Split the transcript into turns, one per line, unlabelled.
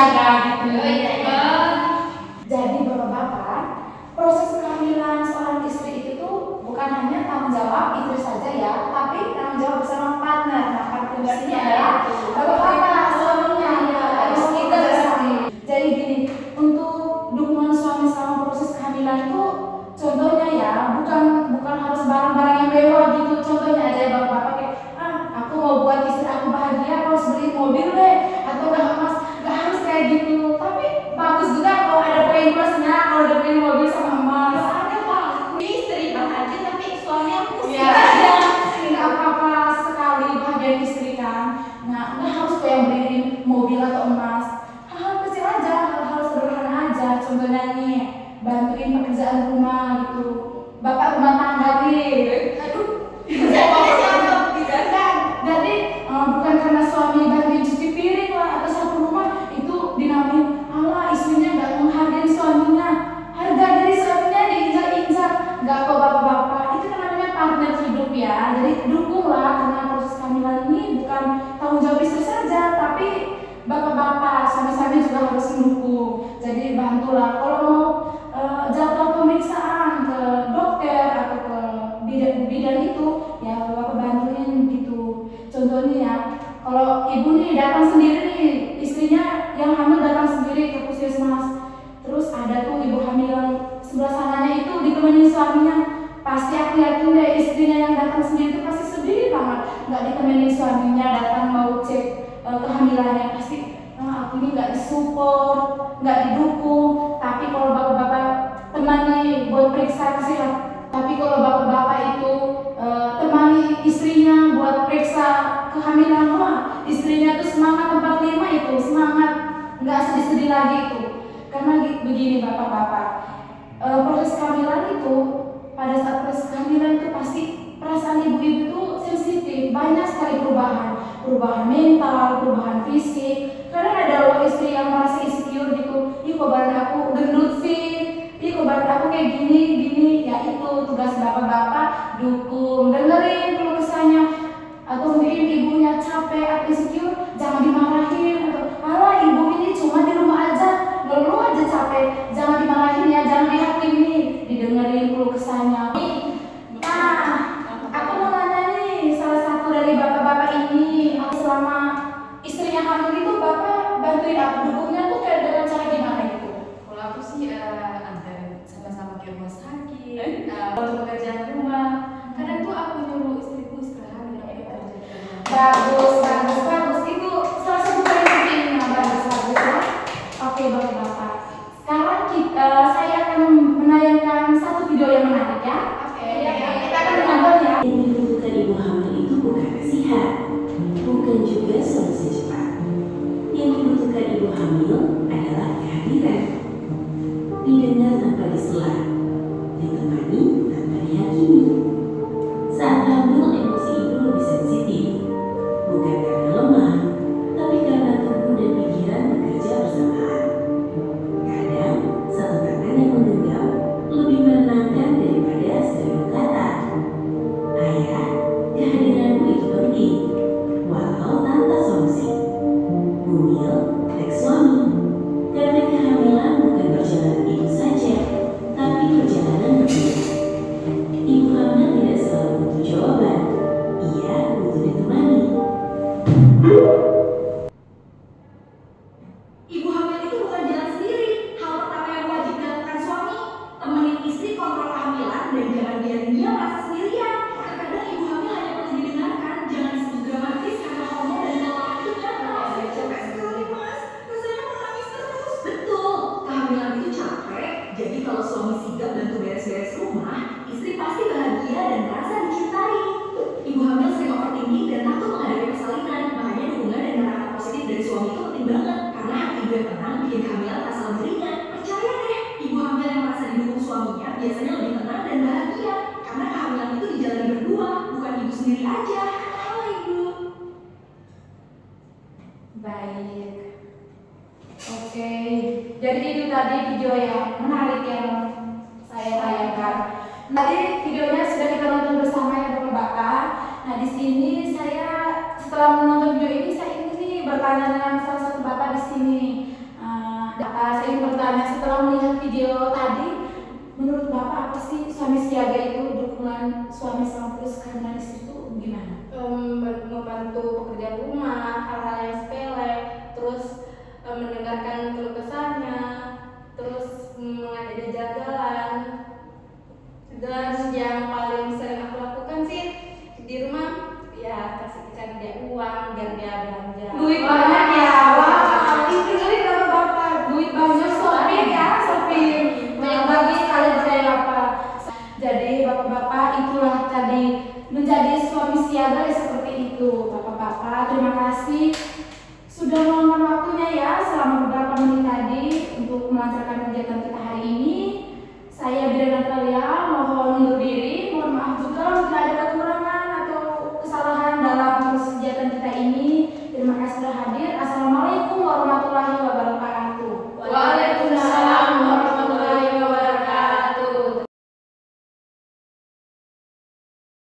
terjaga gitu.
Oh iya, iya.
Jadi bapak-bapak, proses kehamilan seorang istri itu tuh bukan hanya tanggung jawab istri saja ya, tapi tanggung jawab bersama partner. Nah, partner di sini adalah bapak-bapak, suaminya ya, harus kita bersama. Jadi gini, untuk dukungan suami sama proses kehamilan itu contohnya ya, bukan harus barang-barang yang mewah gitu. Contohnya aja ya bapak-bapak kayak, aku mau buat istri aku bahagia, aku harus beli mobil deh, atau nggak harus kayak gitu. Tapi bagus juga kalau ada poin plusnya, kalau udah beli mobil sama emas.
Ada bang, istri bahagia tapi suaminya pusing.
Ya, nggak apa-apa sekali bahagia istri kan. Nah, nggak harus kayak beli mobil atau emas. Hal-hal kecil aja, hal-hal sederhana aja. Contohnya nih, bantuin pekerjaan rumah gitu. Bapak rumah tangga nih. Aduh,
Siapa?
jadi bukan karena suami bantuin cuci piring lah atau sapu rumah itu dinamain Allah istrinya nggak menghargai suaminya, harga diri suaminya diinjak-injak. Nggak kok bapak-bapak, itu kan namanya partner hidup ya. Jadi dukunglah, karena proses kehamilan ini bukan tanggung jawab istri saja, tapi bapak-bapak suami-suami juga harus mendukung. Jadi bantulah kalau mau jadwal pemeriksaan ke dokter atau ke bidan itu ya bapak bantuin gitu. Contohnya ya, kalau ibu nih datang sendiri nih, istrinya yang hamil datang sendiri ke puskesmas, terus ada tuh ibu hamil yang sebelah sananya itu ditemenin suaminya, pasti aku yakin deh istrinya yang datang sendiri itu pasti sedih banget nggak ditemenin suaminya datang mau cek kehamilannya. Pasti aku ini nggak disupport, nggak didukung. Tapi kalau bapak-bapak temani buat periksa kesehatan, tapi kalau bapak-bapak itu temani istrinya buat periksa kehamilan, wah istrinya tuh semangat 45 itu, semangat, nggak sedih-sedih lagi itu. Karena begini bapak-bapak, proses kehamilan itu, pada saat proses kehamilan itu pasti perasaan ibu-ibu itu sensitif, banyak sekali perubahan mental, perubahan fisik. Kadang ada loh istri yang merasa insecure gitu, ih kok badan aku gendut sih, ih kok badan aku kayak gini. Ya itu tugas bapak-bapak, dukung, dengerin keluh kesahnya. Atau mungkin ibunya capek atau insecure, jangan dimarahin, atau alah ibu ini cuma di rumah aja, ngeluh aja capek, jangan dimarahin ya, jangan dihakimi, didengerin keluh kesahnya. Nah, aku mau nanya nih, salah satu dari bapak-bapak ini, selama istrinya hamil itu bapak bantuin apa, dukungnya tuh kayak dengan cara gimana gitu?
Kalau aku sih antar sama-sama ke rumah sakit, untuk pekerjaan rumah. Kadang tuh aku nyuruh istriku istirahat dan aku kerja.
Bagus. Itu salah satu prinsipnya, bagus ya. Oke bapak-bapak. Sekarang saya akan menayangkan satu video yang menarik ya.
Oke.
Kita akan menonton ya.
Yang dibutuhkan ibu hamil itu bukan nasihat, bukan juga solusi cepat. Yang dibutuhkan ibu hamil adalah kehadiran. Didengar tanpa disela, ditemani tanpa dihakimi. Saat hamil, emosi ibu lebih sensitif, bukan karena lemah, tapi karena tubuh dan pikiran bekerja bersamaan. Kadang, satu tangan yang menggenggam lebih menenangkan daripada seribu kata. Ayah, kehadiranmu itu penting, walau tanpa solusi. Bumil, teks suami, karena kehamilan bukan perjalanan ibu saja, tapi perjalanan berdua. Ibu hamil tidak selalu butuh jawaban, ia butuh ditemani.
Ibu hamil itu bukan jalan sendiri. Hal pertama yang wajib dilakukan suami, temenin istri kontrol kehamilan dan jangan biarin dia merasa sendirian. Terkadang ibu hamil hanya perlu didengarkan, jangan disebut dramatis karena hormon dan kelelahan itu nyata. Saya capek sekali mas, rasanya mau nangis terus. Betul, kehamilan itu capek. Jadi kalau suami sigap bantu beres-beres rumah, istri pasti bahagia dan merasa dicintai. Ibu hamil sering overthinking dan takut menghadapi persalinan, makanya dukungan dan kata-kata positif dari suami itu penting banget. Karena hati ibu yang tenang bikin kehamilan terasa lebih ringan. Percaya deh, ibu hamil yang merasa didukung suaminya biasanya lebih tenang dan bahagia. Karena kehamilan itu dijalani berdua, bukan ibu sendiri aja. Halo ibu.
Baik. Oke. Jadi itu tadi video yang menarik yang saya tayangkan. Tadi videonya sudah kita nonton bersama ya bapak-bapak. Nah di sini saya setelah menonton video ini saya ingin nih bertanya dengan salah satu bapak di sini. Saya ingin bertanya, setelah melihat video tadi, menurut Bapak apa sih suami siaga itu, dukungan suami sama plus kehamilan istri itu gimana?
Membantu pekerjaan rumah, hal-hal yang sepele, terus mendengarkan keluh kesahnya, terus mengajak dia jalan-jalan. Dan yang paling sering aku lakukan sih di rumah, ya kasih dia uang biar dia belanja.
Duit banyak ya, wah itu dari Bapak, duit banyak sopir ya, sopir. Banyak banget sekali dari Bapak. Jadi Bapak-Bapak itulah tadi menjadi suami siaga ya seperti itu. Bapak-Bapak terima kasih sudah meluangkan waktunya ya selama beberapa menit tadi untuk melancarkan kegiatan kita hari ini. Saya Bira Natalia